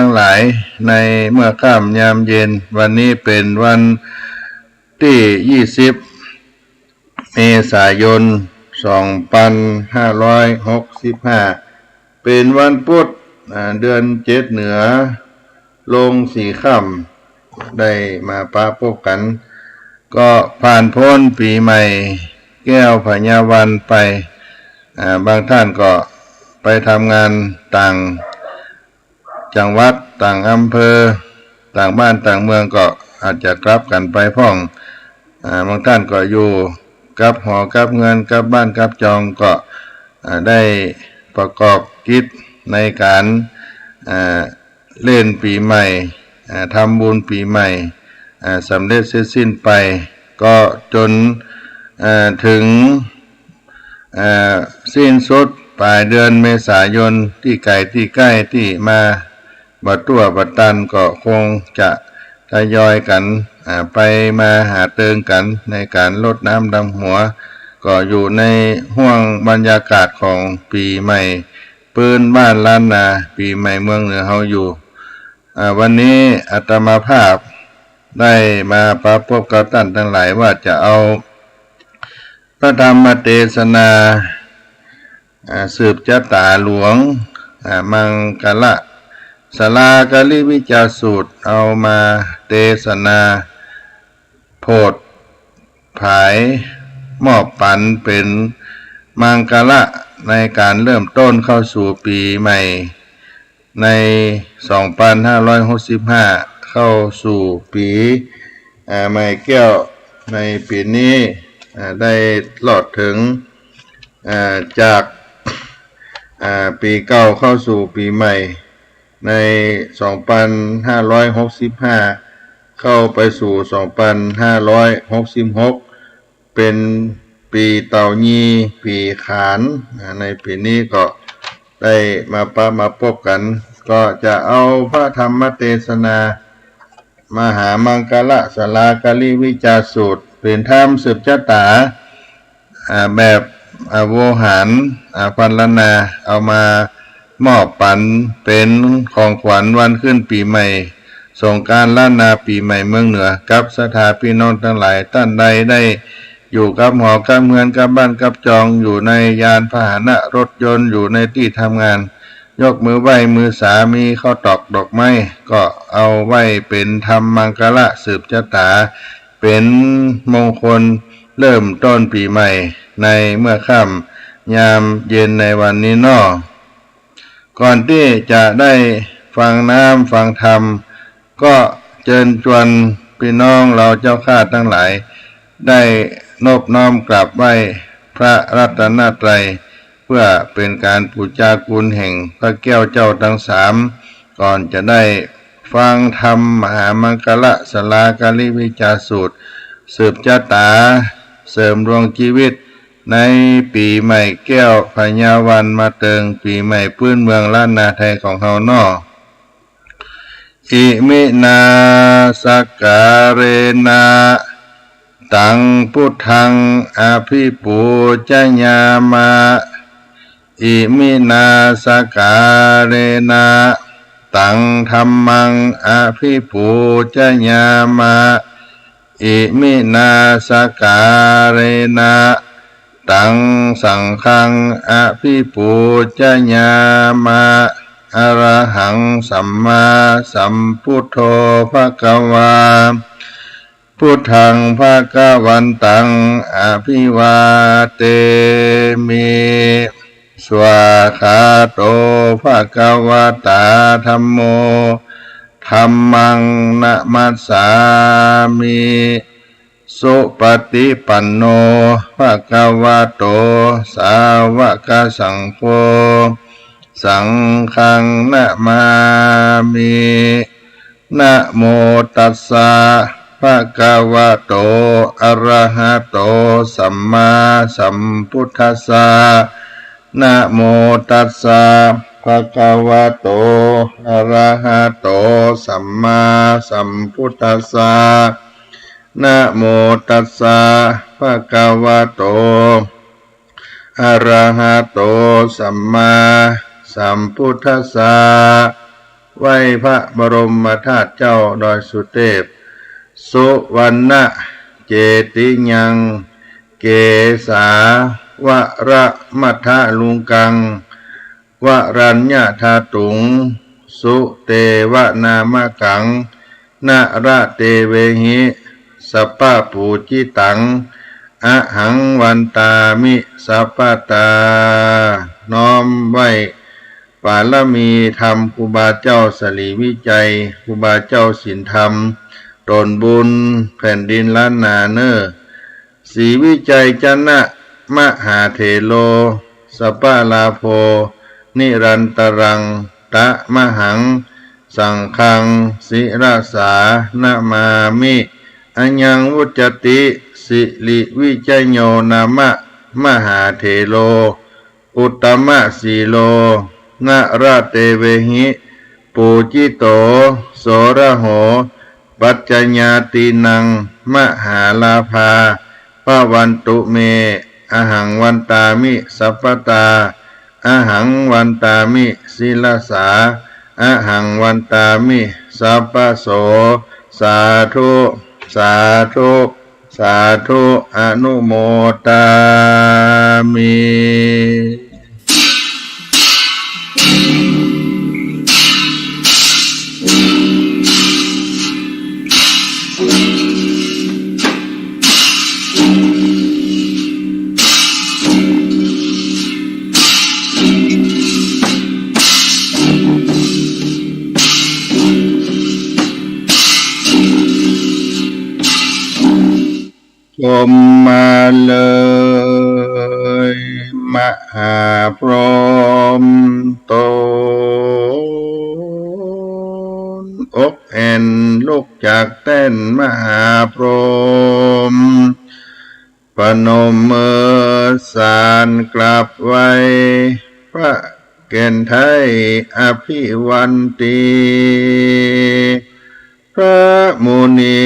ทั้งหลายในเมื่อค่ำยามเย็นวันนี้เป็นวันที่20เมษายน2565เป็นวันพุธเดือน7เหนือลง4ค่ำได้มาปะพบกันก็ผ่านพ้นปีใหม่แก้วพญาวันไปบางท่านก็ไปทำงานต่างจังหวัดต่างอำเภอต่างบ้านต่างเมืองก็อาจจะกลับกันไปพ้องบางท่านก็อยู่กับหอกับเงินกับบ้านกับจองก็ได้ประกอบกิจในการเล่นปีใหม่ทำบุญปีใหม่สำเร็จเสร็จสิ้นไปก็จนถึงสิ้นสุดปลายเดือนเมษายนที่ไกลที่ใกล้ที่มาบัดตัวบัดตันก็คงจะทยอยกันไปมาหาเติงกันในการลดน้ำดำหัวก็อยู่ในห่วงบรรยากาศของปีใหม่ปืนบ้านล้านนาปีใหม่เมืองเหนือเฮาอยู่วันนี้อาตมาภาพได้มาประพบกับท่านทั้งหลายว่าจะเอาพระธรรมเทศนาสืบชะตาหลวงมังกละสลากลิวิจาสูตรเอามาเทศนาโพธิผายมอบปันเป็นมังกละในการเริ่มต้นเข้าสู่ปีใหม่ใน2565เข้าสู่ปีใหม่แก้วในปีนี้ได้ลอดถึงจากปีเก่าเข้าสู่ปีใหม่ใน2565เข้าไปสู่2566เป็นปีเต่าญีปีขานในปีนี้ก็ได้มาพบกันก็จะเอาพระธรรมเทศนามหามังกละสลากลิวิจาสูตรเป็นธรรมสืบชะตาแบบโวหารพันละนาเอามามอบปันเป็นของขวัญวันขึ้นปีใหม่สงกรานต์ล้านนาปีใหม่เมืองเหนือกับสถาพี่น้องทั้งหลายท่านใดได้อยู่กับหอกับเมืองกับบ้านกับจองอยู่ในยานพาหนะรถยนต์อยู่ในที่ทำงานยกมือไหว้มือสามีข้าวตอกดอกไม้ก็เอาไว้เป็นธรรมมังกละสืบชะตาเป็นมงคลเริ่มต้นปีใหม่ในเมื่อค่ำยามเย็นในวันนี้นอก่อนที่จะได้ฟังน้ำฟังธรรมก็เชิญชวนพี่น้องเราเจ้าข้าทั้งหลายได้นอบน้อมกราบไหว้พระรัตนตรัยเพื่อเป็นการบูชาคุณแห่งพระแก้วเจ้าทั้งสามก่อนจะได้ฟังธรรมมหามังกละสลากลิวิจาสูตรสืบชะตาเสริมดวงชีวิตในปีใหม่แก้วพญาวันมาเติงปีใหม่พื้นเมืองล้านนาไทยของเฮานออิมินาสักการะตังพุทธังอภิปูชญามะอิมินาสักการะตังธัมมังอภิปูชญามะอิมินาสักการะตังสังฆังอภิปูชญามะอรหังสัมมาสัมพุทโธภควาพุทธังภควันตังอภิวาเทมิสวาคาโตภควตาธัมโมธัมมังนะมัสสามิสุปฏิปันโนภควโตสาวกสังโฆสังฆังนะมามินะโมตัสสะภะคะวะโตอะระหะโตสัมมาสัมพุทธัสสะนะโมตัสสะภะคะวะโตอะระหะโตสัมมาสัมพุทธัสสะนะโมตัสสะภะคะวะโตอะระหะโตสัมมาสัมพุทธัสสะ ไหว้พระบรมธาตุเจ้าดอยสุเทพสุวรรณเจติยังเกสาวระมัทะลุงกังวรัญญาธาตุงสุเตวะนามกังนาระเตเวหิสัพพะปูจิตังอะหังวันตามิสัพพตาน้อมไหว้ปาลมีธรรมครูบาเจ้าสลีวิจัยครูบาเจ้าศีลธรรมตนบุญแผ่นดินล้านนาเนอศรีวิจัยจันนะมหาเถโลสัพพะลาโภนิรันตรังตะมหังสังฆังศิราสานามามิอัญญังวุจติสิริวิจัยโยนามะมหาเถโลอุตตมะสีโลนาราเตเวหิปูจิโตโสระโหปัจจญาตินังมหาลาภาปวันตุเมอหังวันตามิสัพพตาอหังวันตามิศิลสาอหังวันตามิสัพพโสสาธุสาธุสาธุอนุโมทามิชมมาเลยมหาพรหมตนอกแอ่นลุกจากเต้นมหาพรหมปนมมือสานกลับไว้พระแก่นไทยอภิวันติพระมุนี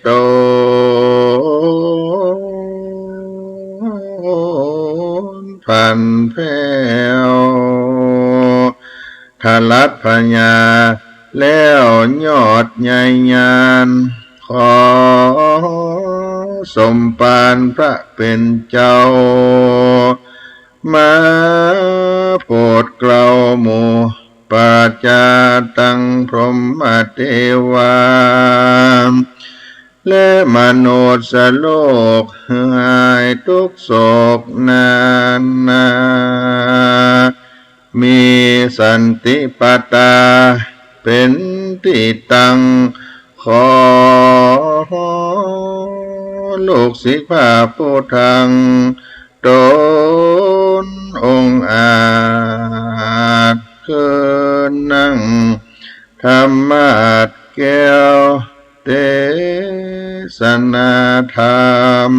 โตพันแผ้วทลัดพญาแล้วยอดใหญ่ยานขอสมปานพระเป็นเจ้ามาโปรดเกล้าหมู่ปาจาตังพรหมเทวาและมนุษย์โลกหายทุกโศกนานามีสันติปัตตาเป็นที่ตั้งขอลูกศิษย์พระพุทธังตนองค์อาจเกินนั่งธรรมาสแก้วเทศนาธรรม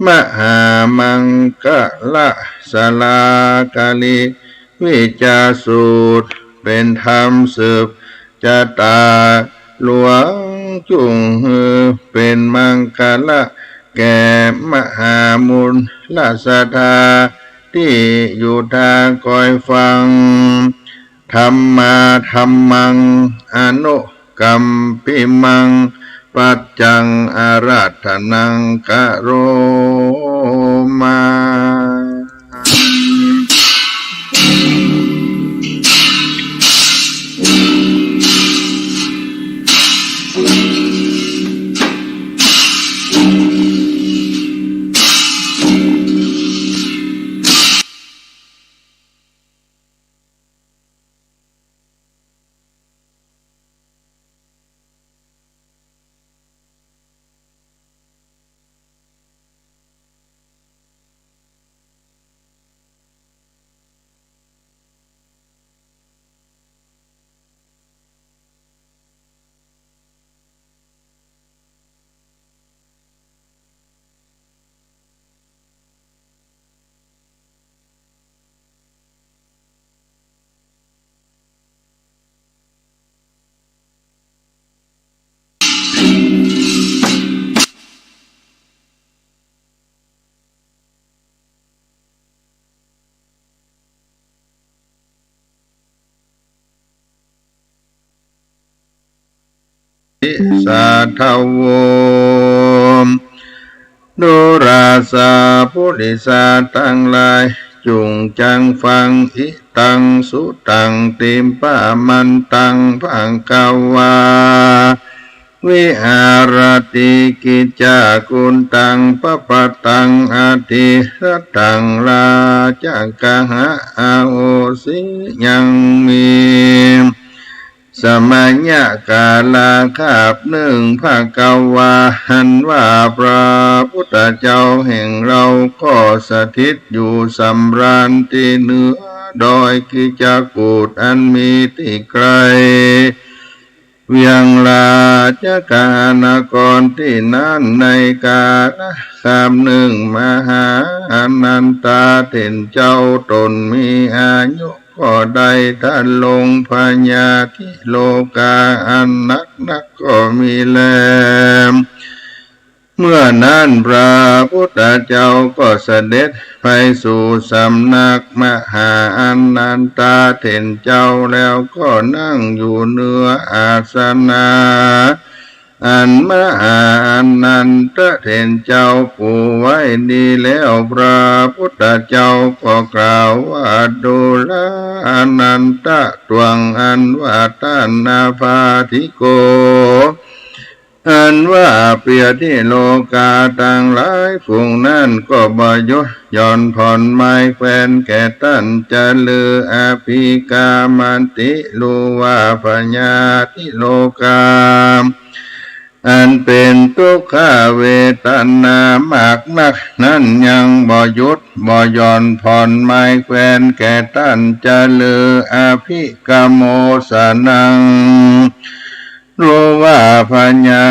มหามังกละสลากาลิวิจาสูตรเป็นธรรมสืบจะตาหลวงจุงฮือเป็นมังกละแก่มหามุลลศรัทธาที่อยู่ทางคอยฟังธรรมาธัมมังอนุกัมปิมังปัจจังอาราธนังกะโรมา ติสาทโวดุราสาพุริสาตั้งหลายจุงจังฟังอิตังสุตังติมปะมันตังพังกาวาวิหารติกิจจากุลตังปะปะตังอาทิรตังลาจักกะหะอาโอสิยังมีสมัญญากาลาคาบหนึ่งภาคาวาหันว่าพระพุทธเจ้าแห่งเราก็สถิตอยู่สำราญที่เหนือดอยกิจกูฏอันมีที่ไกลเวียงลาจกานกรที่นั่นในกาลคามหนึ่งมหาอนันตาเถนเจ้าตนมีอายุก็ได้ท่านลงพญาธิโลกาอันนักก็มีแลเมื่อนั้นพระพุทธเจ้าก็เสด็จไปสู่สำนักมหาอนันตาเถนเจ้าแล้วก็นั่งอยู่เหนืออาสนะอันมหาอนันตเถนเจ้าปูไว้ดีแล้วพระพุทธเจ้าก็กล่าวว่าดูแลอนันตะตวงอันว่าท่านนาภาธิโกอันว่าเปียที่โลกาต่างหลายฝูงนั้นก็บยุย่อนผ่อนไม้แควนแก่ท่านจะลืออภิกามันติลูว่าพญาธิโลกาอันเป็นทุกขเวทนามากนักนั้นยังบ่หยุดบ่ย่อนผ่อนไม้แควนแก่ท่านจะลืออภิกาโมสนังรู้ว่าพญา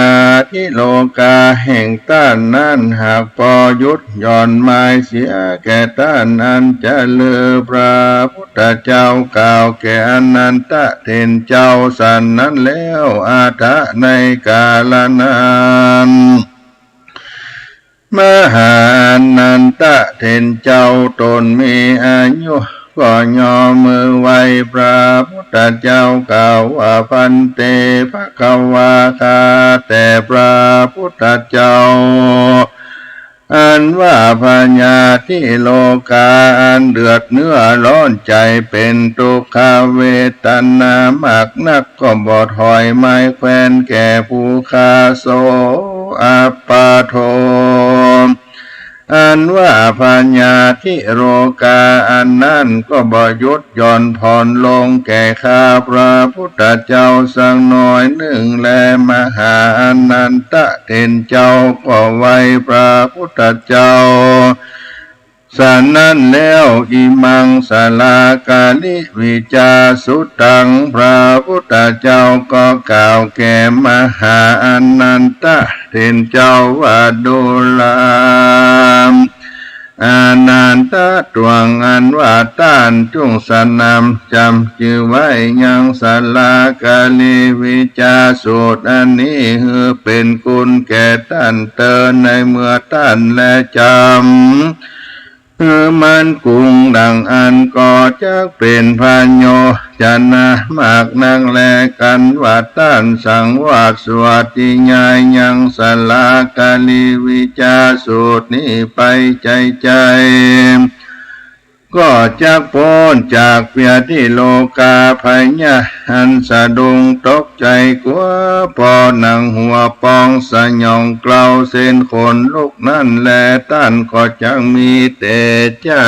ธิโลกาแห่งต้านนั้นหากพอยุดย่อนไม้เสียแก่ต้านอันจะเลือพระพุทธเจ้ากล่าวแก่อนันตเถนเจ้าสันนั้นแล้วอาทะในกาลนั้นมหาอนันตเถนเจ้าตนมีอายุก็ย่อมือไหวพระพุทธเจ้ากล่าวว่าพันเตภควาคาแต่พระพุทธเจ้าอันว่าพญาธิโลกาอันเดือดเนื้อร้อนใจเป็นทุกขเวทนามากนักก็บ่ถอยไม้แควนแก่ผู้คาโสอัปปาโทอันว่าพญาธิโลกาอันนั้นก็บ่หยุดย่อนผ่อนลงแก่ข้าพระพุทธเจ้าสักหน่อยหนึ่งแลมหาอนันตเถนเจ้าก็ไว้พระพุทธเจ้าสันนั้นแล้วอิมังสลากาลิวิจาสุตังพระพุทธเจ้าก็กล่าวแก่มหาอนันตเถนเจ้าว่าดูลามอานันตะตวงอันว่าต้านจุงสนามจำชื่อไว้ยังสลากาลิวิจาสูตรอันนี้เป็นคุณแก่ท่านเตือนในเมื่อท่านและจำมันกุงดังอันก็จะเป็นพันโยจะนะมากนังแลกันว่าต้านสังวาสสวัสดิญายังสลากาลิวิจาสูตรนี้ไปใจก็จากพ้นจากเปียที่โลกาพญาหันสะดุงตกใจกลัวพอหนังหัวปองสยองเกลาเส้นขนลุกนั่นแลต้านก็จังมีแต่จ้า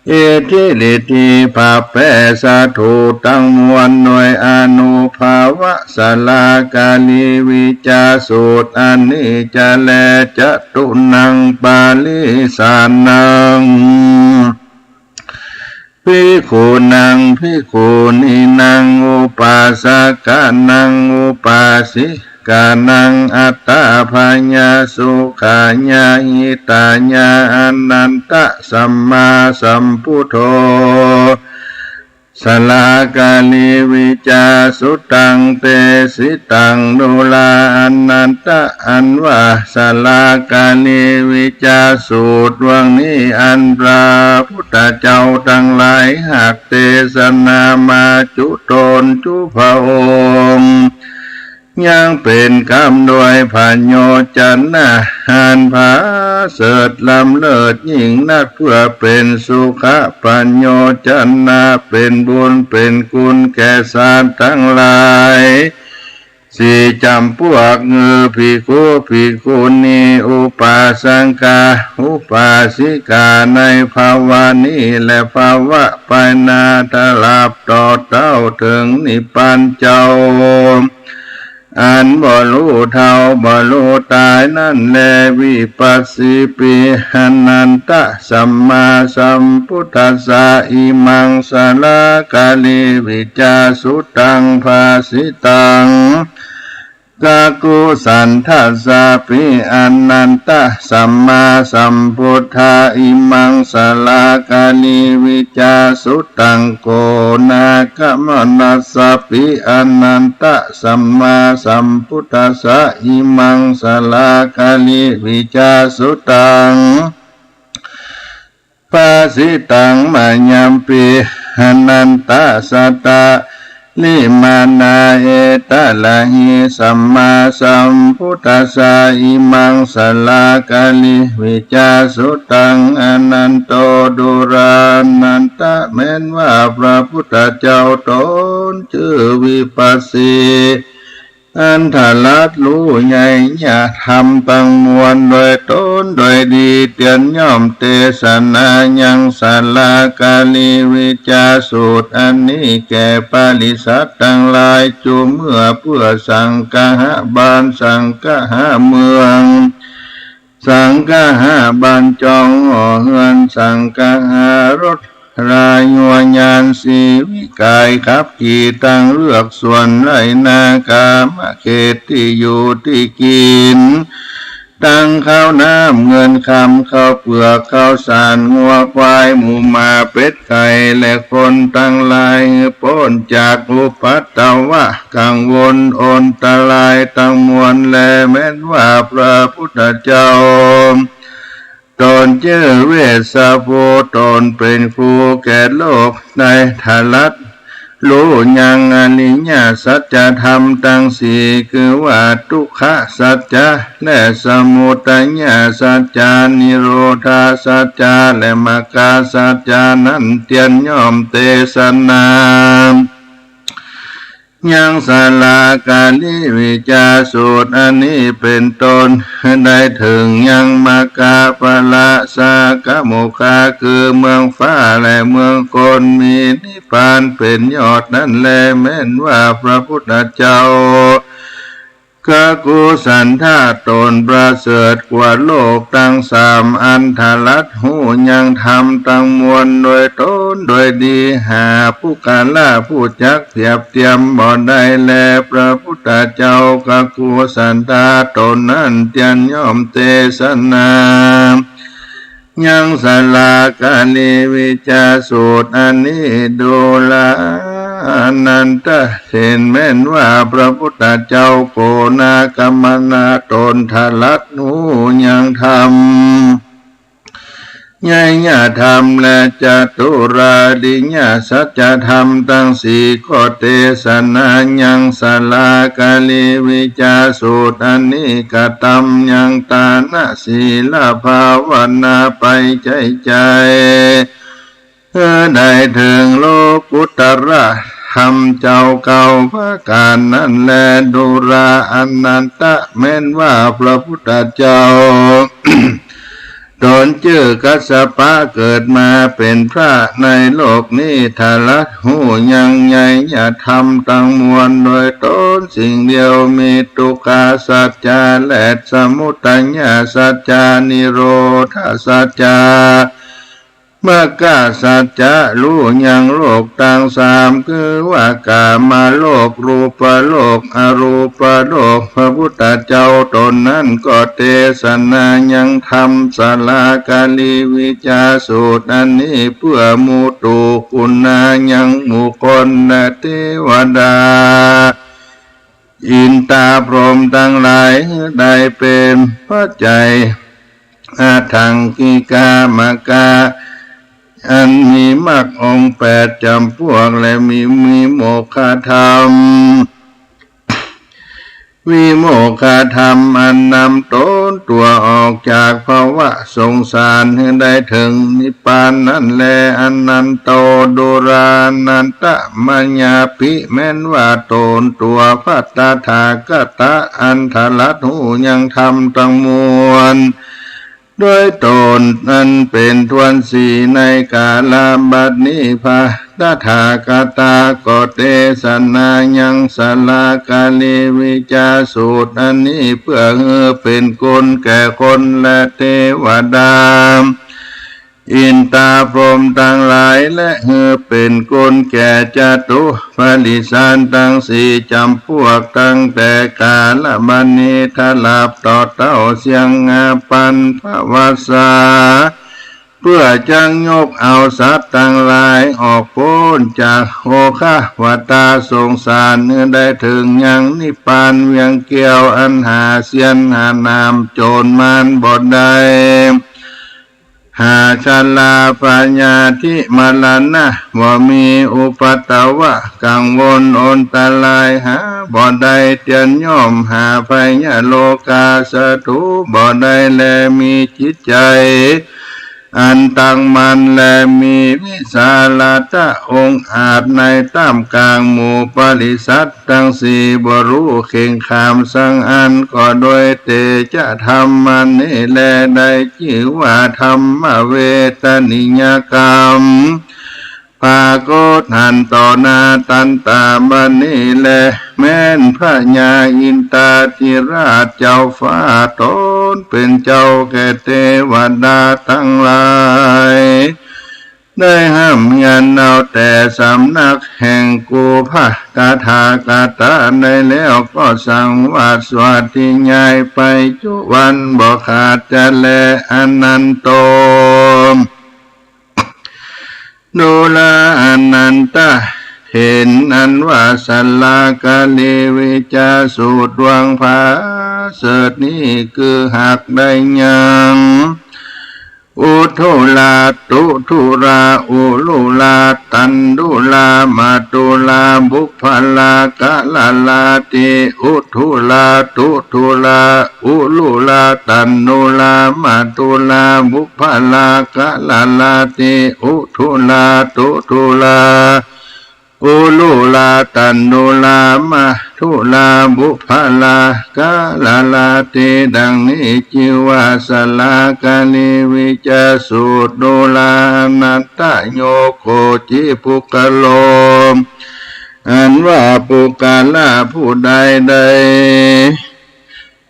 เอทิลิทีภาแปสาธุตั้งมวลหน่วยอนุภาวะสลากาลิวิจาสูตรอันนี้จะแลจะตุนังปาลิสานังภิกขุนังภิกขุนีนังอุปาสกานังอุปาสิกานังอัตตาภาญาสุขาญาหิตาญาอนันตสัมมาสัมพุทโธสลากาลิวิจาสุตังเตสิตังโนลาอนันตะอันว่าสลากาลิวิจาสูตรวังนี้อันพระพุทธเจ้าทั้งหลายหากเทศนามาจุตนจุพระองค์ ยังเป็นกรรมโดยพันโยจันนาหานผาเสดลำเลิศยิ่งนักเพื่อเป็นสุขะปัญโยจันนาเป็นบุญเป็นคุณแก่สารทั้งหลายสี่จำพวกเงือภิกขุภิกขุณีอุปาสังกาอุปาสิกาในภาวะนี้และภาวะไปนาทลาบต่อเต้าถึงนิพพานเจ้าอันบ่รู้เท่าบ่รู้ตายนั่นแลวิปัสสิปิหันันตะสัมมาสัมพุทธัสสะอิมังสลากาลิวิจาสุตังภาสิตังกากุสันทัสสะปิอนันตะสัมมาสัมพุทธาอิมังสลากาลิวิจาสุตังโกนาคมนัสสะปิอนันตะสัมมาสัมพุทธัสสะอิมังสลากาลิวิจาสุตังภาสิตังมัญญัมปิอนันตะสัตตะลิมานาเอตลาหิสัมมาสัมพุทธัสสะอิมังสลากาลิวิจาสุตังอนันโตดุรานันตะแม้นว่าพระพุทธเจ้าตนชื่อวิปัสสีอันทลัดรู้ใหญ่ญาธรรมตั้งมวลโดยต้นโดยดีเตียนย่อมเตสนายังสลากาลิวิจาสูตรอันนี้แก่ปาริสัตทั้งหลายจูเมื่อเพื่อสังฆะบาลสังฆะเมืองสังฆะบานจองห่อเฮือนสังฆะรถรายยัวยานสีวิกายขับขี่ตั้งเลือกส่วนไรนากามเขตที่อยู่ที่กินตั้งข้าวน้ำเงินคำข้าวเปลือกข้าวสารงัวควายหมูหมาเป็ดไก่และคนตั้งหลายพ้นจากอุปัตตวะกังวลอนตรายตั้งมวลแลแม้นว่าพระพุทธเจ้าตนเจ้าเวสสะโพตนเป็นครูแก่โลกในทลัดรู้ยังอนิจจสัจธรรมตั้งสี่คือว่าทุกขสัจจะและสมุทัยสัจจานิโรธาสัจจะและมรรคสัจจานั้นเตียนย่อมเตสนายังสลากาลิวิจาสูตรอันนี้เป็นต้นได้ถึงยังมากาปละสากโมคาคือเมืองฟ้าและเมืองคนมีนิพพานเป็นยอดนั่นแลแม้นว่าพระพุทธเจ้ากากุสันธาตนประเสริฐกว่าโลกตั้งสามอันทลัดหูยังทำตั้งมวลโดยต้นโดยดีหาผู้กาล่าผู้จักเทียบเทียมบ่ได้แลพระพุทธเจ้ากากุสันธาตนนั้นเตียนย่อมเตสนายังสลากาลิวิจาสูตรอันนี้ดูลาอนันตะเห็นแม้นว่าพระพุทธเจ้าโกนากรรมนาตนทลัดนูยังทำญญาธรรมและจตุราดิญาสัจธรรมตั้งสี่ข้อเทศนายังสลากาลิวิจาสูตรอันนี้กตำยังตานะศีลภาวนาไปใจได้ถึงโลกุตระธรรมเจ้าเก่าพระการนั้นแลดุราอนันตะแม้นว่าพระพุทธเจ้า ตนชื่อกัสสปะเกิดมาเป็นพระในโลกนี้ทลัดหูยังใหญ่ญาธรรมตั้งมวลโดยต้นสิ่งเดียวมีทุกขาสัจจะและสมุทัยสัจจานิโรธาสัจจามรรคสัจจะรู้ยังโลกตั้งสามคือว่ากามาโลกรูปโลกอรูปโลกพระพุทธเจ้าตนนั้นก็เทศนายังธรรมสลากาลิวิจาสูตรอันนี้เพื่อมูตุคุณายังหมู่คนและเทวดาอินตาพรหมทั้งหลายได้เป็นปัจจัยอาทังกิกามกาอันมีมรรคองค์8จำพวกและมีโมฆะธรรม วิโมกขธรรมอันนำตนตัวออกจากภาวะสงสารให้ได้ถึงนิพพานนั่นแลอนันโตดุรานันตมัญญาภิแม้นว่าตนตัวพัตถากตะอันทลัดหูยังทำตั้งมวลด้วยตนนั้นเป็นทวนสีในกาลบัดนี้พระตถาคตาก็เทศนายังสลากาลีวิจาสูตรอันนี้เพื่อเป็นคุณแก่คนและเทวดาอินตาพรหมทั้งหลายและเป็นคุณแก่จตุปริสานทั้งสี่จำพวกตั้งแต่กาลบัดนี้ทลับต่อเต้าเสียงปันภวสาเพื่อจังยกเอาสัตว์ทั้งหลายออกพ้นจากโอคะวตาสงสารได้ถึงยังนิพพานเวียงเกี่ยวอันหาเสียนหานามโจรมานบ่ได้หาชาลาปัญญาที่มาลานะบ่มีอุปตวะกังวลอนตรายหาบ่ได้เตียนย่อมหาภัยโลกาสตุบ่ได้แลมีจิตใจอันตั้งมันและมีวิสาลาตะองค์อาจในท่ามกลางหมู่ปริสัตทั้งสี่บรู้เข่งขามสังอันก็โดยเตจะธรรมันนี้แลได้ชื่อว่าธรรมเวทนิยกรรมปาโกหันต่อนาตันตาบันนี้แลแม้นพระญาอินตาธิราชเจ้าฟ้าตนเป็นเจ้าแก่เทวดาทั้งหลายได้ห้ามยันเอาแต่สำนักแห่งกูพระกาถากาตาได้แล้วก็สั่งวาดสวัสดิญายไปจุวันบ่ขาดจะแลอนันโตดูลาอนันตะเห็นอันว่าสัลลากาลีวิจาสูตรดวงผาเสดนี้คือหักได้ยังอุทุลาตุทุราอุลุลาตันดุลามาตุลาบุพลากะลาลาติอุทุลาตุทุลาอุลุลาตันดุลามาตุลาบุพลากะลาลาติอุทุลาตุทุลาอุลุลาตันดุลามาทุลาบุพลากะลาลาติดังนี้จิวาสลากาลิวิจาสูตรดุลานัตตโยโคจิปุกโลอันว่าปุกาลาผู้ใดใด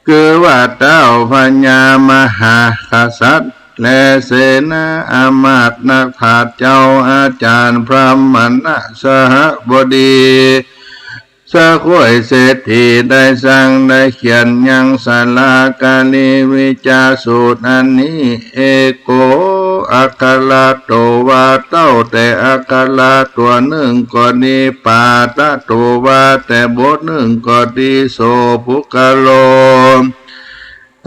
คือว่าเจ้าพญามหากษัตริย์และเสนาอามาตย์นักปราชญ์เจ้าอาจารย์พระมณสหบดีสะข้วยเศรษฐีได้สั่งได้เขียนยังสาลากาลีวิจาสูตรอันนี้เอโกอัคลาโตวาเต้าแต่อัคลาตัวหนึ่งก็ดีปาตะโตวาแต่บทหนึ่งก็ดีโสภุกโล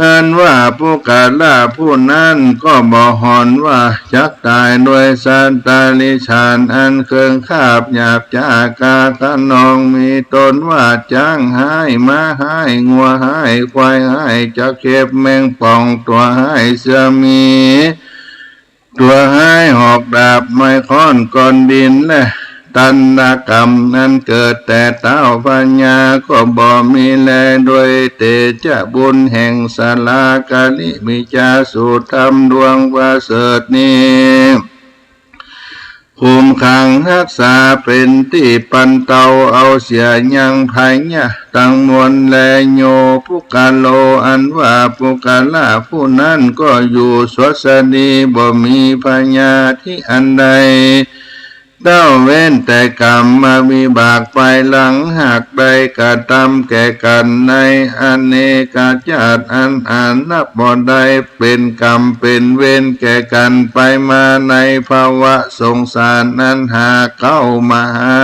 อันว่าผู้กาลาผู้นั้นก็บอกหอนว่าจักตายโดยสันตาลิชานอันเครื่องคาบหยาบจากาขนองมีตนว่าจ้างให้มาให้งัวให้ควายให้จะเก็บแมงป่องตัวให้เสือมีตัวให้หอกดาบไม้ค้อนก้อนดินและตันดกรรมนั้นเกิดแต่เต้าปัญญาก็บ่มีแลโดยเตจะบุญแห่งสาลากาลิมิจาสูตรธรรมดวงประเสริฐนี้คุมขังรักษาเป็นที่ปันเตาเอาเสียยังภัยเนี่ยตั้งมวลแลโยปุกาโลอันว่าปุกาลาผู้นั้นก็อยู่สวสดีบ่มีปัญญาที่อันใดเต้าเว้นแต่กรรมมาวิบากไปหลังหากใดกระทำแก่กันในอเนกชาติอันนับบ่ได้เป็นกรรมเป็นเวรแก่กันไปมาในภาวะสงสารนั้นหาเข้ามาหา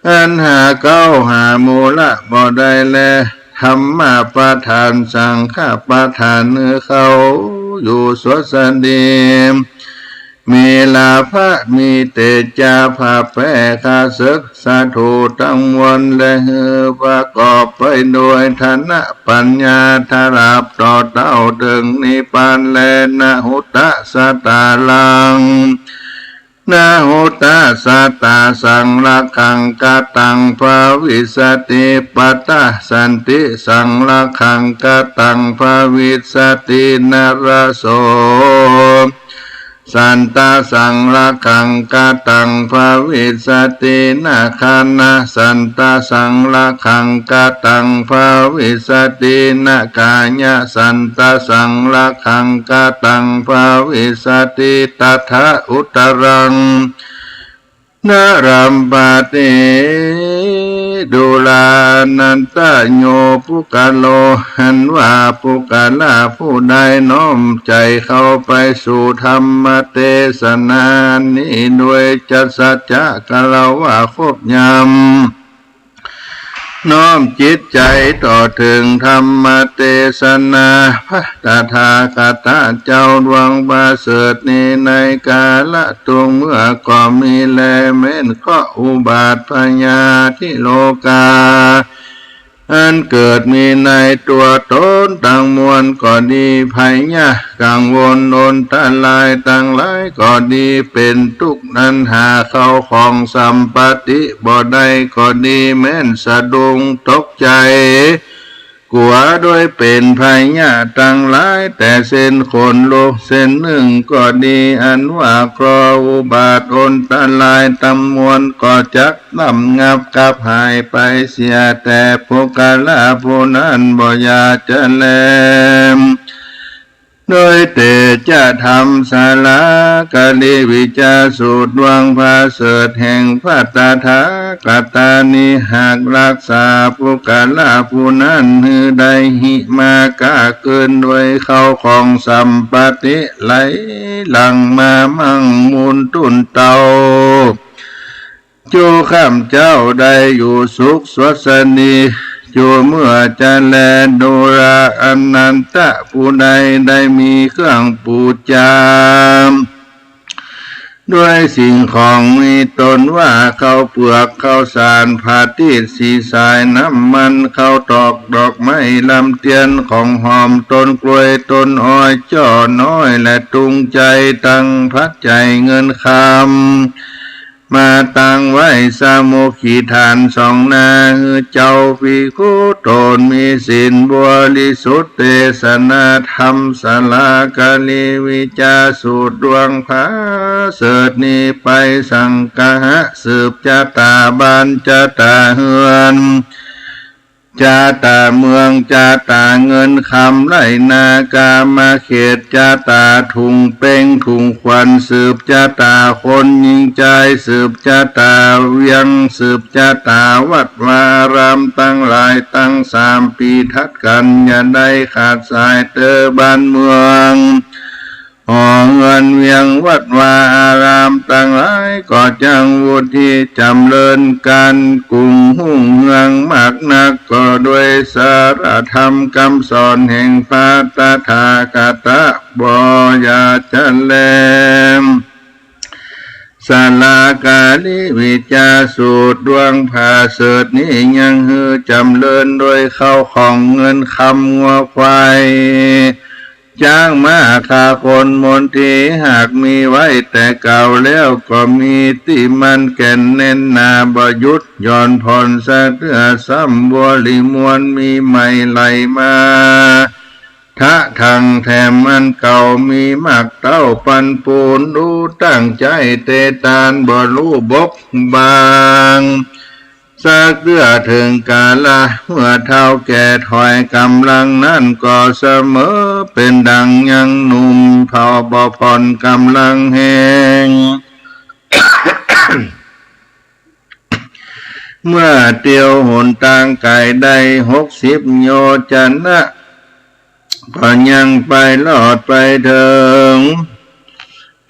อันหาเข้าหามูละบ่ได้แลธรรมะประทานสังฆประทานเนื้อเขาอยู่สวสดี มีลาภะมีเตจาภาแพ้ข้าศึกสาธุทั้งมวลและประกอบไปโดยฐานะปัญญาทาราบต่อเต้าถึงนิพพานและนะหุตตะสตาลังนะหุตตะสตาสังละคังกตังภาวิสติปัตตะสันติสังละคังกตังภาวิสตินรโสสันตาสังละคังกตังภาวิสตินาคานะสันตาสังละคังกตังภาวิสตินากายะสันตาสังละคังกตังภาวิสติตัทธะอุตรังนารัมปะเตดุลานันตโยปุกะโลหันว่าปุกะลาผู้ใดน้อมใจเข้าไปสู่ธรรมเทศนานี้ด้วยจัตสัจจะกะละว่าครบยำน้อมจิตใจต่อถึงธรรมเทศนาพระตถาคตเจ้าดวงบาเสดนี้ในกาละตุงเมื่อก็มีแลเม้นข้ออุบาทพญาที่โลกาอันเกิดมีในตัวตนต่างมวลก็ดีภัยยะกังวลโนนตะลายต่างหลายก็ดีเป็นทุกข์นั้นหาเข้าของสัมปติบ่ได้ก็ดีแม้นสะดุ้งตกใจกลัวโดยเป็นภัยยะต่างหลายแต่เส้นคนโลกเส้นหนึ่งก็ดีอันว่าเพราะอุบาทโอนตะลายตำมวลก็จักลำงับกับหายไปเสียแต่พวกกาลาผู้นั้นบ่อยากจะแลมโดยเตจะทำศาลากาลิวิจาสูตรดวงพาเสดแห่งพระตถาคตานิหากรักษาผู้กาลาผู้นั้นหือได้หิมากาเกินด้วยเข้าของสัมปติไหลหลังมามั่งมูลตุนเตาจูข้ามเจ้าได้อยู่สุขสวสนีจูเมื่อจะแลดูราอนันตะผู้ใดได้มีเครื่องปูจามด้วยสิ่งของมีตนว่าข้าวเปลือกข้าวสารผ้าตีดสีสายน้ำมันข้าวตอกดอกไม้ลำเทียนของหอมต้นกล้วยต้นอ้อยจ่อน้อยและตุงใจตั้งพัดใจเงินคำมาตั้งไว้สามุขีฐานสองนาเจ้าภิกขุตนมีศีลบริสุทธิ์เทศนาธรรมศาลากาลิวิจาสูตรดวงพาเสดนี้ไปสังฆะสืบจาตาบานจาตาเฮือนจาตาเมืองจาตาเงินคำไรนากามาเขตจาตาถุงเป่งถุงควันสืบจาตาคนยิงใจสืบจาตาเวียงสืบจาตาวัดวารามตั้งหลายตั้ง3 ปีทัดกันอย่าได้ขาดสายเตอบ้านเมืองห่อเงินเวียงวัดวาอารามต่างหลายก็จังวุฒิจำเริญการกุ่งหุ่งเมืองมากนักก็ด้วยสารธรรมคำสอนแห่งพระตถาคตบ่อยาจะแลมศาลากาลิวิจาสูตรดวงผาเสดนี้ยังฮือจำเริญโดยเข้าของเงินคำงัวควายจ้างมาฆ่าคนมนทีหากมีไว้แต่เก่าแล้วก็มีที่มันแก่นเน้นนาบยุทธย้อนผ่อนสะเทือซ้ำบัวลิมวนมีใหม่ไหลมาทะทางแถมมันเก่ามีมากเต้าปันปูนดูตั้งใจเตตานบ่รู้บกบางสักเดือถึงกาละเมื่อเท่าแก่ถอยกำลังนั่นก็เสมอเป็นดังยังหนุ่มเผาบ่ผ่อนกำลังแหง เมื่อเตียวหนทางไกลได้60 โยชนะก็ยังไปลอดไปถึง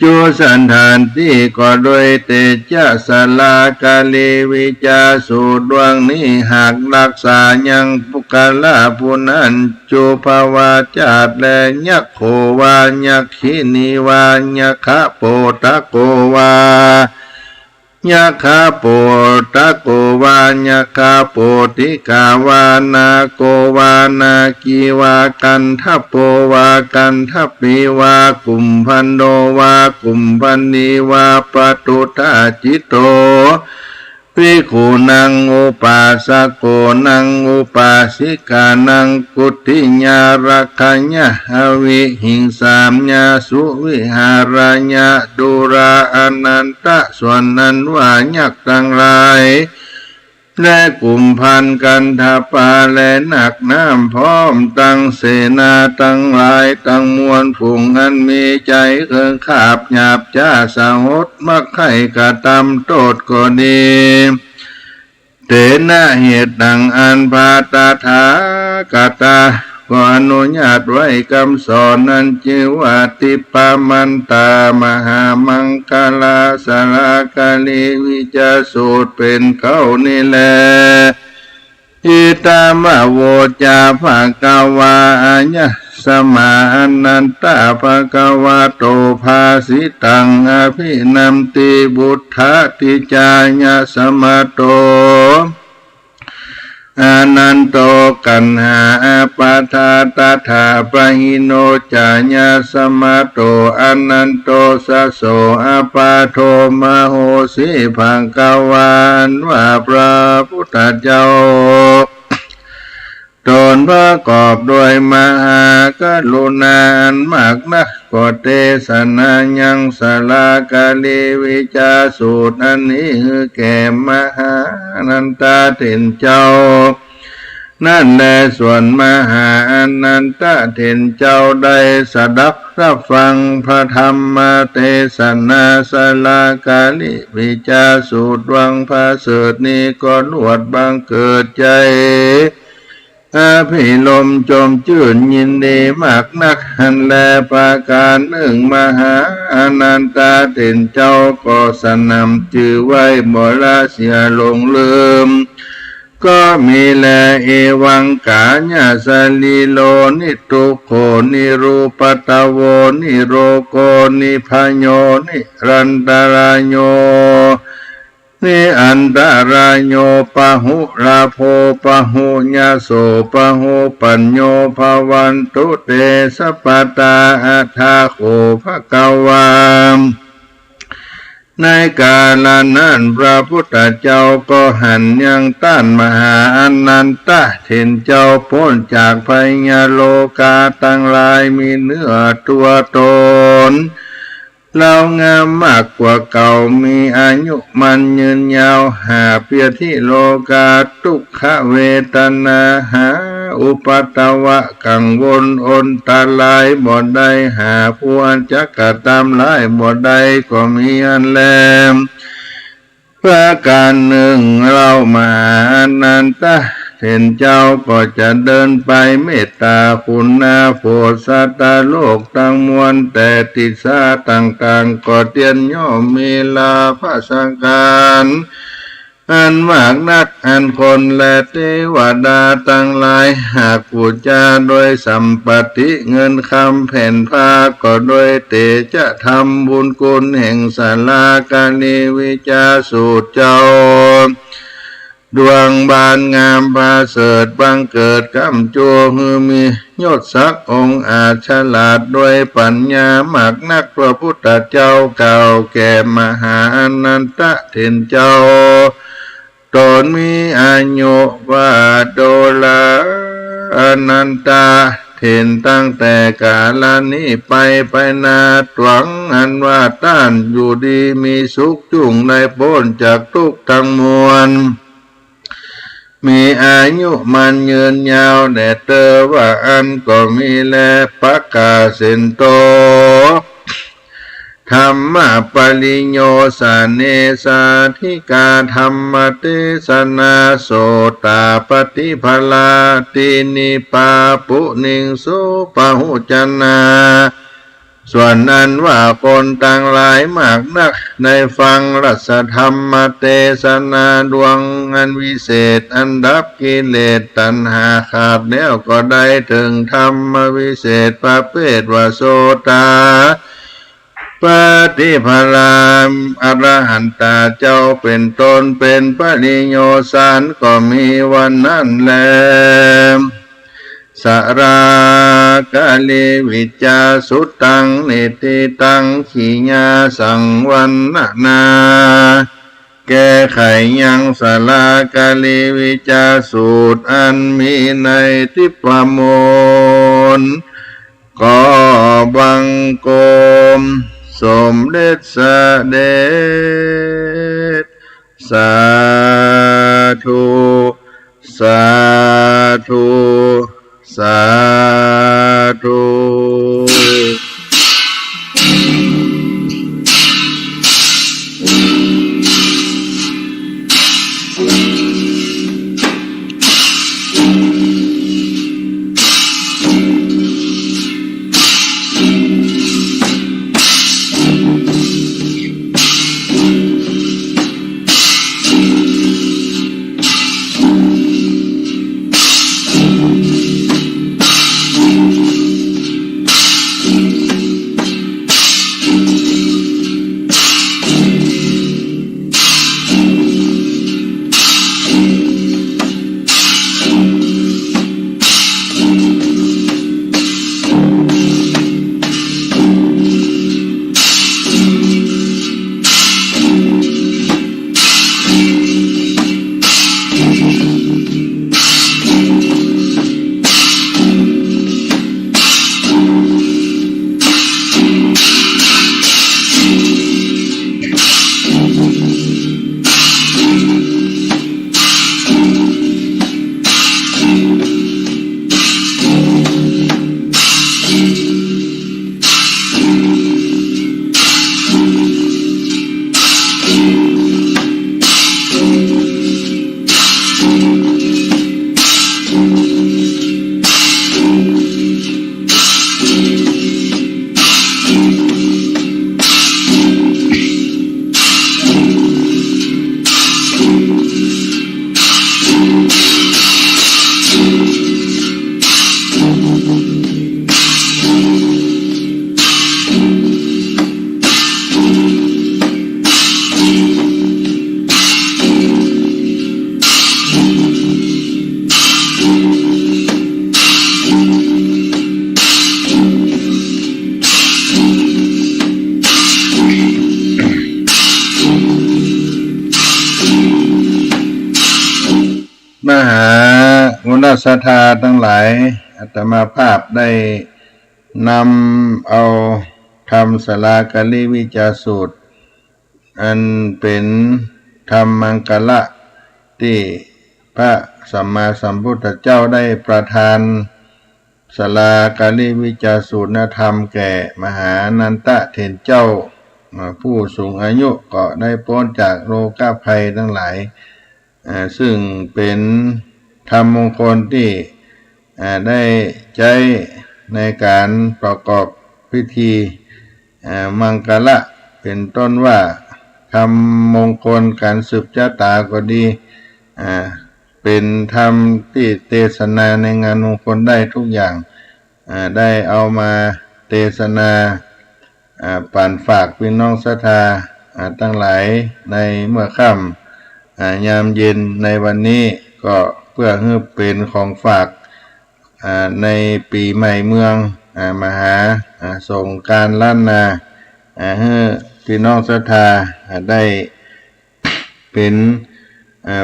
จุสันฐานที่ก็โดยเตจาสลากาลีวิจาสูดวงนี้หากรักษายังปุกลาปุนันจุภาวาจาดและยักโควายักขินิวายักขะโปตะโกวายักขะโปตะโกวายักขะโปติกาวานาโกวานากีวากันทะโปวากันทะปีวากุมพันโดวากุมพันนีวาปตุตาจิตโตภิกขุนังอุปาสโกนังอุปาสิกานังกุติญารักขัญญะวิหิงสามญาสุวิหารญะดุราอนันตะส่วนนั้นว่ายักษ์ทั้งหลายและกลุ่มพันกันทาปาและหนักน้ำพร้อมตั้งเสนาตั้งหลายตั้งมวลฝูงอันมีใจเครื่องขาบหยาบจ้าสาหดมักไข่กระตำโตดก็ดีเตนะเหตุดังอันพาตาถากตาก็อนุญาตไว้คำสอนนั้นชื่อว่าติปามันตามหามังคลาสลากาลีวิจาสูตรเป็นเขานี่แลอิตามะโวจาภะกวาอัญญสมานันตาภะกวาโตภาสิตังอภินัมติบุทธติจายะสมโตอนันโตกันหาปาทาตถาปหิโนจายาสมาโตอนันโตสะโสอปาโทมโหสีภังกวานว่าพระพุทธเจ้าตนประกอบด้วยมหากรุณาอันมากนักก็เทศนายังสลากาลีวิจาสูตรอันนี้คือแก่มหาอนันตาเถรเจ้านั่นแลส่วนมหาอนันตเถรเจ้าได้สดับรับฟังพระธรรมเทศนาสลากาลิวิจาสูตรวังพระเสดนี้ก็ลวดบังเกิดใจอภิลมจมชื่นยินดีมากนักหันแลประการหนึ่งมหาอนันตเถรเจ้าก็สนำชื่อไว้บ่ละเสียลงลืมก็มีแลเอวังกาญาสลีโลนิตุโคนิรูปตะโวนิโรโกนิพโยนิรันตรายโยนิอันตรายโยปะหุราโภปะหุญาโสปะหุปัญโยภวันตุเตสปตาอัฏฐาโขภะกวามในกาลนั้นพระพุทธเจ้าก็หันยังต้านมหาอนันตเถรเจ้าพ้นจากภัยโลกาตั้งหลายมีเนื้อตัวตนเรางามมากกว่าเก่ามีอายุมันยืนยาวหาเปียที่โลกาทุกขเวทนาหาอุปตวะกังวลอนตาลายบ่ได้หาผู้อันจักกะตามลายบ่ได้ก็มีอันแลประการหนึ่งเรามาอนันตเถรเจ้าก็จะเดินไปเมตตาคุณนาโพสัตตโลกทั้งมวลแต่ติสาต่างๆก็เตียนย่อมมีลาภสังการอันมากนักอันคนและเทวดาตั้งหลายหากพูดจาโดยสัมปติเงินคำแผ่นผ้าก็โดยเตจะทำบุญกุลแห่งศาลากาลีวิจาสูตรเจ้าดวงบานงามพาเสดบังเกิดกำจัวมือมียศศักดิ์องค์อาจฉลาดด้วยปัญญามากนักพระพุทธเจ้าเก่าแก่มหาอนันตเถรเจ้าตนมีอายุว่าโดลาอนันตเถรตั้งแต่กาลนี้ไปนาตวังอันว่าต้านอยู่ดีมีสุขจุ่งในพ้นจากทุกข์ทั้งมวลมีอายุมันยืนยาวแด่เตอว่าอันก็มีแลปะกาเสนโตธรรมปริโยสเนสาธิกาธรรมเทศนาโสตาปฏิภลาตินิปาปุนิงสุปหุจนา ส่วนนั้นว่าคนต่างหลายมากนักในฟังรัสธรรมเทศนาดวงอันวิเศษอันดับกิเลสตัณหาขาดแล้วก็ได้ถึงธรรมวิเศษประเภทว่าโสตาปฏิภรามอรหันตาเจ้าเป็นตนเป็นปริโยสารก็มีวันนั้นแลสรากาเลวิจาสุตังเนติตังขีญาสังวันนาแก้ไขยังสลากาเลวิจาสูตรอันมีในทิปโมนก็บังโกมสมเด็จเสด็จสาธุสาธุสาธุมหาวุณศรัทธาทั้งหลายอาตมาภาพได้นำเอาธรรมสลากลิวิจาสูตรอันเป็นธรรมังกละที่พระสัมมาสัมพุทธเจ้าได้ประทานสลากลิวิจาสูตรธรรมแก่มหานันตะเถรเจ้าผู้สูงอายุก็ได้พ้นจากโรคภัยทั้งหลายซึ่งเป็นธรรมมงคลที่ได้ใช้ในการประกอบพิธีมังกละเป็นต้นว่าธรรมมงคลการสืบชะตาก็ดีเป็นธรรมที่เทศนาในงานมงคลได้ทุกอย่างได้เอามาเทศนาปั่นฝากพี่น้องศรัทธาทั้งหลายในเมื่อค่ำยามเย็นในวันนี้ก็เพื่อให้เป็นของฝากในปีใหม่เมืองมหาส่งการล้านนาให้พี่น้องศรัทธาได้เป็น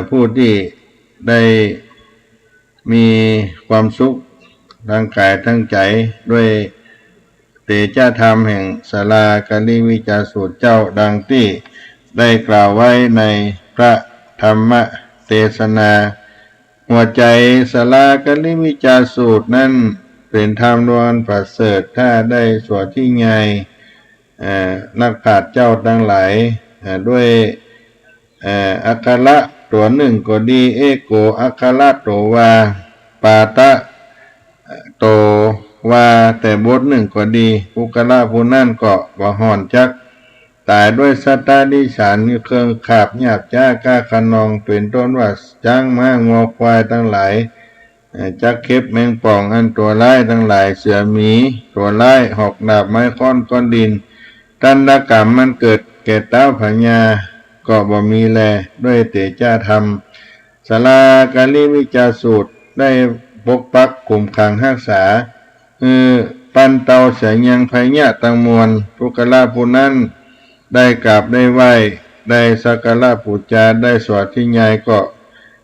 ผู้ที่ได้มีความสุขทางกายทั้งใจด้วยเตชะธรรมแห่งสลากลิวิจาสูตรเจ้าดังที่ได้กล่าวไว้ในพระธรรมเทศนาหัวใจสลากลิวิจาสูตรนั้นเป็นธรรมล้วนประเสริฐถ้าได้สวดที่ไงนักปราชญ์เจ้าทั้งหลายด้วยอักขระตัวหนึ่งก็ดีเอโกอักขระโตวาปาตะโต ว่าแต่บทหนึ่งก็ดีปุกละผู้นั่นก็บ่ห่อนจักตายด้วยสัตตาดิฉันเครื่องขาบหยาบจ้าก้าขนองเป็นต้นว่าจ้างม้างอควายทั้งหลายจักเข็บแมงป่องอันตัวร้ายทั้งหลายเสือหมีตัวร้ายหอกดาบไม้ค้อนก้อนดินตันดกรรมมันเกิดแก่เต้าพญาก็บ่มีแลด้วยเตจ้าธรรมศาลากาลิวิจาสูตรได้ปกปักกลุ่มขังรักษาปันเตาเสียยังพญะตังมวลปุกละผู้นั้นได้กราบได้ไหว้ได้สักการะบูชาได้สวดที่ใหญ่ก็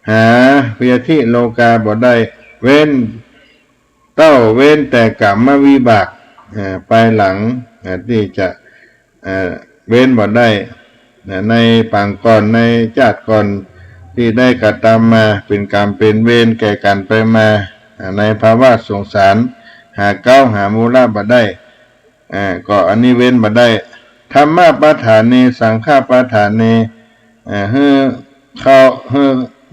หาเพียที่โลกาบ่ได้เว้นเว้นแต่กรรมวิบากไปหลังที่จะเว้นบ่ได้ในปางก่อนในชาติก่อนที่ได้กระทำมาเป็นกรรมเป็นเวรแก่กันไปมาในภาวะสงสารหาเก้าหามูลบ่ได้ก็อันนี้เว้นบ่ได้ธรรมะปะฐานเนสังฆปะฐานเนเขา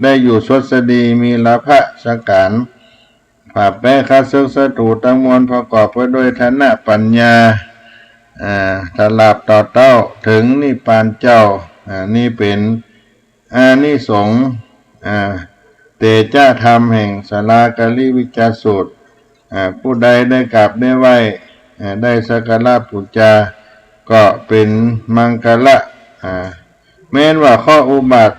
ได้อยู่สดสดีมีลาภะสการผ่าแป้คัดซึกสตูตั้งมวลประกอบไปด้วยฐานะปัญญาตลาบต่อเต้าถึงนิพพานเจ้านี่เป็นอานิสงส์เตจ้าธรรมแห่งศาลากาลิวิจาสูตรผู้ใดได้กราบได้ไหว้ได้สักการะบูชาก็เป็นมังกละแม้นว่าข้ออุบัติ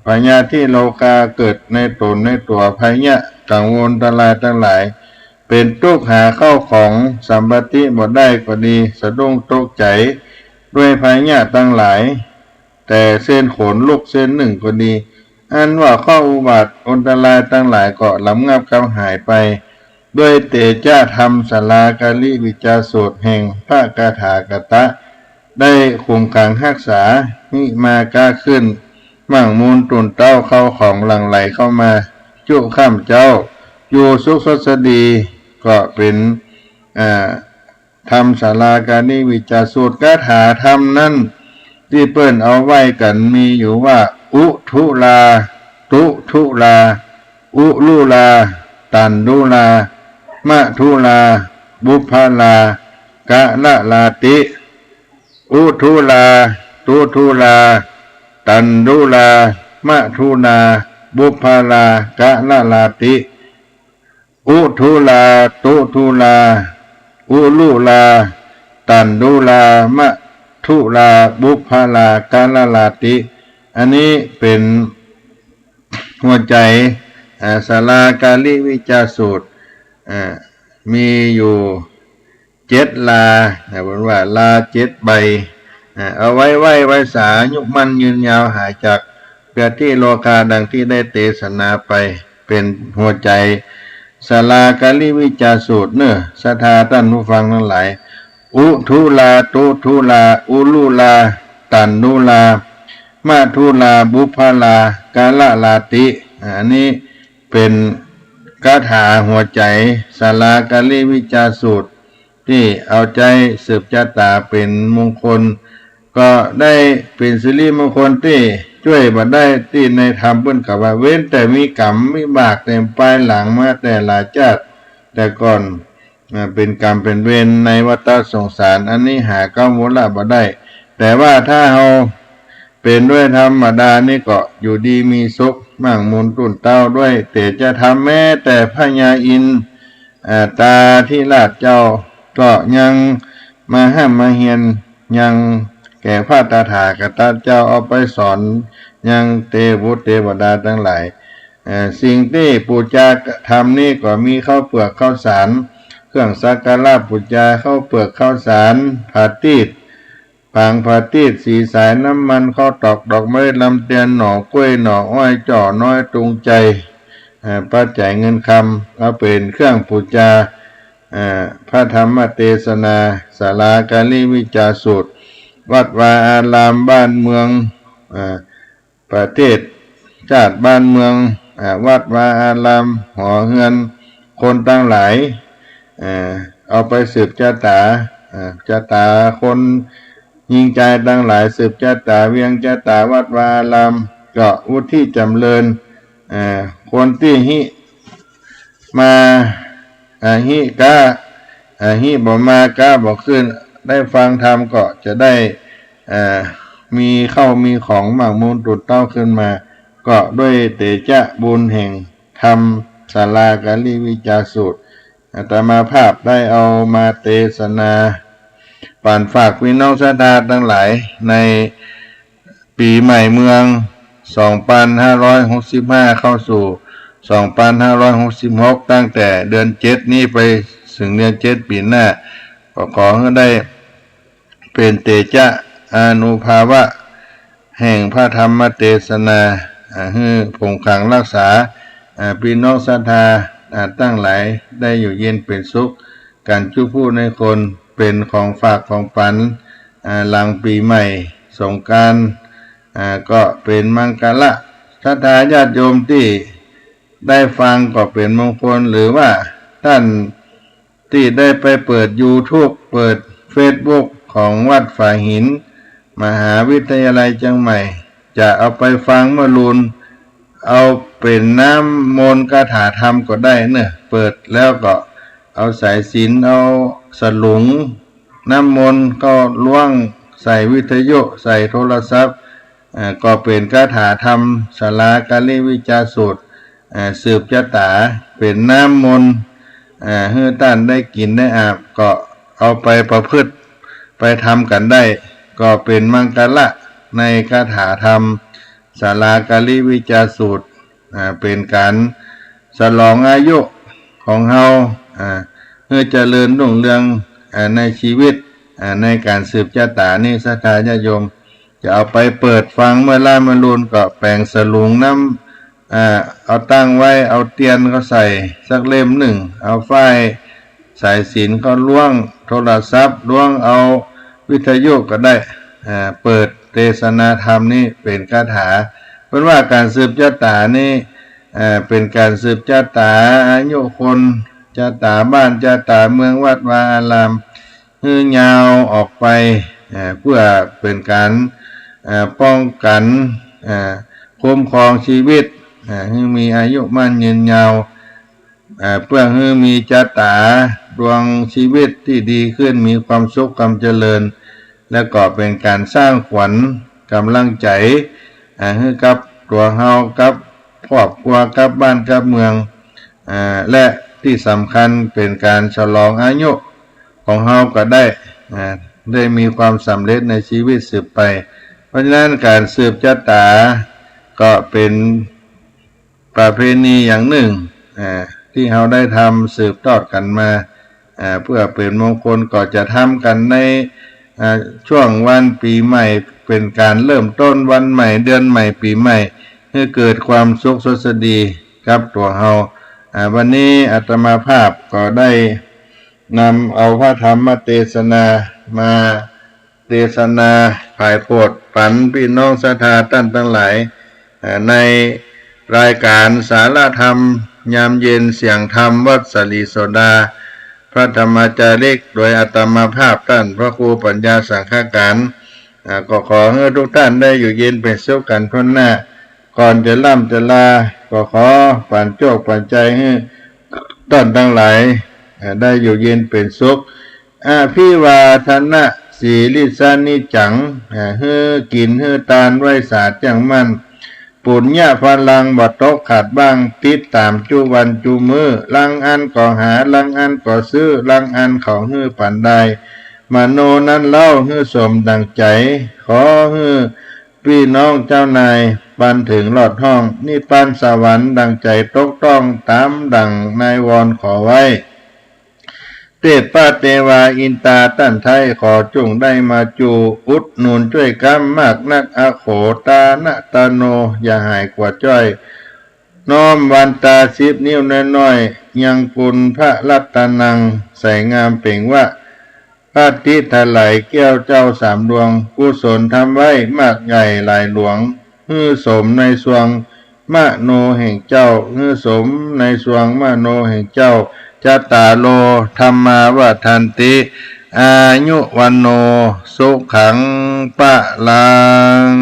พญาที่โลกาเกิดในตนในตัวพญะกังวลตรายทั้งหลายเป็นทุกข์หาเข้าของสัมปติบ่ได้ก็ดีสะดุ้งตกใจด้วยพญะทั้งหลายแต่เส้นขนลุกเส้นหนึ่งก็ดีอันว่าข้ออุบัติอันตรายทั้งหลายก็ลำงับกำหายไปด้วยเตจ้าธรรมศาลากาลิวิจาสูตรแห่งพระกถากตะได้คุมขังรักษามิมากล้าขึ้นมั่งมูลตุนเต้าเข้าของหลั่งไหลเข้ามาจุข้ามเจ้าอยู่สุขสดดีก็เป็นธรรมศาลากาลิวิจาสูตรคาถาธรรมนั้นที่เปิ้นเอาไว้กันมีอยู่ว่าอุทุลาตุทุลาอุลุลาตันดุลามะทุลาบุพลากะละลาติอุทุลาตุทุลาตันดุลามะทุนาบุพลากะละลาติอุทุลาตุทุลาอุลุลาตันดุลามะทุลาบุพลากะละลาติอันนี้เป็นหัวใจศาลากาลิวิจาสูตรมีอยู่7 ลาบอกว่าลา7 ใบเอาไว้สายุมันยืนยาวหายจากเพื่อที่โลกาดังที่ได้เทศนาไปเป็นหัวใจศาลากาลิวิจาสูตรเนอะศรัทธาท่านผู้ฟังทั้งหลายอุทุลาตุทุลาอุลุลาตันนุลามะทุลาบุพลากาละลาติอันนี้เป็นคาถาหัวใจศาลากาลิวิจาสูตรที่เอาใจสืบชะตาเป็นมงคลก็ได้เป็นสิริมงคลที่ช่วยบัดได้ที่ในธรรมเพิ่นกล่าวว่าเว้นแต่มีกรรมวิบากเต็มปลายหลังมาแต่หลายชาติแต่ก่อนเป็นกรรมเป็นเวรในวัฏสงสารอันนี้หาก้าวมูลบ่ได้แต่ว่าถ้าเราเป็นด้วยธรรมดานี่ก็อยู่ดีมีสุขมั่งมูลตุนเต้าด้วยแต่จะทำแม้แต่พญาอินตาที่ราชเจ้าก็ยังมาห้ามมาเฮียนยังแก่พระตถาคตเจ้าเอาไปสอนยังเทวดาทั้งหลายสิ่งที่ปูชาทำนี่ก็มีข้าวเปลือกข้าวสารเครื่องสักการะบูชาข้าวเปลือกข้าวสารผาตีดผางผาตีดสีสายน้ำมันข้าวตอกดอกไม้ลำเตียนหน่อกล้วยหน่ออ้อยจ่อน้อยตรงใจปัจจัยเงินคำก็เป็นเครื่องบูชาพระธรรมเทศนาศาลากาลิวิจาสูตรวัดวาอารามบ้านเมืองประเทศชาติบ้านเมืองวัดวาอารามหอเฮือนคนตั้งหลายเอาไปสืบชะตาคนยิงใจตั้งหลายสืบชะตาเวียงชะตาวัดวาอารามก็วุฒิจำเริญคนที่มา หิกาหิบ่มากาบ่ขึ้นได้ฟังธรรมก็จะได้มีเข้ามีของหมากมูลตุดเต้าขึ้นมาก็ด้วยเตจะบุญแห่งธรรมศาลากาลีวิจาสูตรอาตมาภาพได้เอามาเทศนาป่านฝากพี่น้องศรัทธาทั้งหลายในปีใหม่เมือง2565เข้าสู่2566ตั้งแต่เดือน7นี้ไปถึงเดือน7ปีหน้าก็ขอให้ได้เป็นเตจะอานุภาวะแห่งพระธรรมเทศนาให้คงขังรักษาพี่น้องศรัทธาตั้งหลายได้อยู่เย็นเป็นสุขการจุพูในคนเป็นของฝากของปันหลังปีใหม่สงกรานต์ก็เป็นมังกรศรัทธาญาติโยมที่ได้ฟังก็เป็นมงคลหรือว่าท่านที่ได้ไปเปิด YouTube เปิด Facebook ของวัดฝายหินมหาวิทยาลัยเชียงใหม่จะเอาไปฟังมาลุนเอาเป็นน้ำมนต์คาถาธรรมก็ได้เนี่ยเปิดแล้วก็เอาสายศีลเอาสลุงน้ำมนต์ก็ล่วงใส่วิทยุใส่โทรศัพท์ก็เป็นคาถาธรรมศาลากาลีวิจาสูตรสืบชะตาเป็นน้ำมนต์ให้ท่านได้กินได้อาบก็เอาไปประพฤติไปทำกันได้ก็เป็นมังกรในคาถาธรรมศาลากาลีวิจาสูตรเป็นการฉลองอายุของเฮาเพื่อเจริญรุ่งเรืองในชีวิตในการสืบชะตานี่ศรัทธาญาติโยมจะเอาไปเปิดฟังเมื่อล่ามาลุนก็แปลงสลุงน้ำเอาตั้งไว้เอาเตียนก็ใส่สักเล่มหนึ่งเอาฝ้ายสายศีลก็ล่วงโทรศัพท์ล่วงเอาวิทยุก็ได้เปิดเทศนาธรรมนี่เป็นคาถาเพราะว่าการสืบชะตานี่เป็นการสืบชะตาอายุคนชะตาบ้านชะตาเมืองวัดวาอารามให้ยาวออกไปเพื่อเป็นการป้องกันคุ้มครองชีวิตให้มีอายุมั่นยืนยาวเพื่อให้มีชะตาดวงชีวิตที่ดีขึ้นมีความสุขความเจริญและก็เป็นการสร้างขวัญกำลังใจให้กับตัวเฮากับครอบครัวกับบ้านกับเมืองและที่สำคัญเป็นการฉลองอายุของเฮาก็ได้มีความสำเร็จในชีวิตสืบไปเพราะฉะนั้นการสืบชะตาก็เป็นประเพณีอย่างหนึ่งที่เราได้ทำสืบทอดกันมาเพื่อเป็นมงคลก็จะทำกันในช่วงวันปีใหม่เป็นการเริ่มต้นวันใหม่เดือนใหม่ปีใหม่ให้เกิดความสุขสดดีกับตัวเราวันนี้อาตมาภาพก็ได้นำเอาพระธรรมเทศนามาเทศนาฝ่ายโปรดปันพี่น้องศรัทธาท่านทั้งหลายในรายการสาระธรรมยามเย็นเสียงธรรมวัดสลีโสดาพระธรรมจาริกโดยอาตมาภาพท่านพระครูปัญญาสังฆการก็ขอให้ทุกท่านได้อยู่เย็นเป็นสุขกันทุกหน้าก่อนจะล่ำจะลาก็ขอปันโชคปันใจให้ท่านทั้งหลายได้อยู่เย็นเป็นสุขพิวาทนะสีลิสานิจังเฮือกินเฮือตานไว้สาจังมันปุญญาพลังบัดตกขาดบ้างติดตามจูวันจูมือลังอันก่อหาลังอันก่อซื้อลังอันเขาฮือปันใดมโนนั้นเล่าฮือสมดังใจขอฮือพี่น้องเจ้านายปันถึงหลอดห้องนิพพานสวรรค์ดังใจตกต้องตามดังนายวอนขอไว้เทพพระเทวาอินตาตั้นไทยขอจงได้มาจูอุดหนุนช่วยกำมากนักอโขตานะตาโนอย่าหายกว่าจ้อยน้อมวันตา10 นิ้วน้อยๆยังปุณพระรัตนังใส่งามเป่งว่าพระทิถลายแก้วเจ้า3 ดวงกุศลทำไว้มากใหญ่หลายหลวงฮือสมในสวงมโนแห่งเจ้าฮือสมในสวงมโนแห่งเจ้าจัตตาโลธรรมาวัฏันติอายุวันโนสุขังปะลัง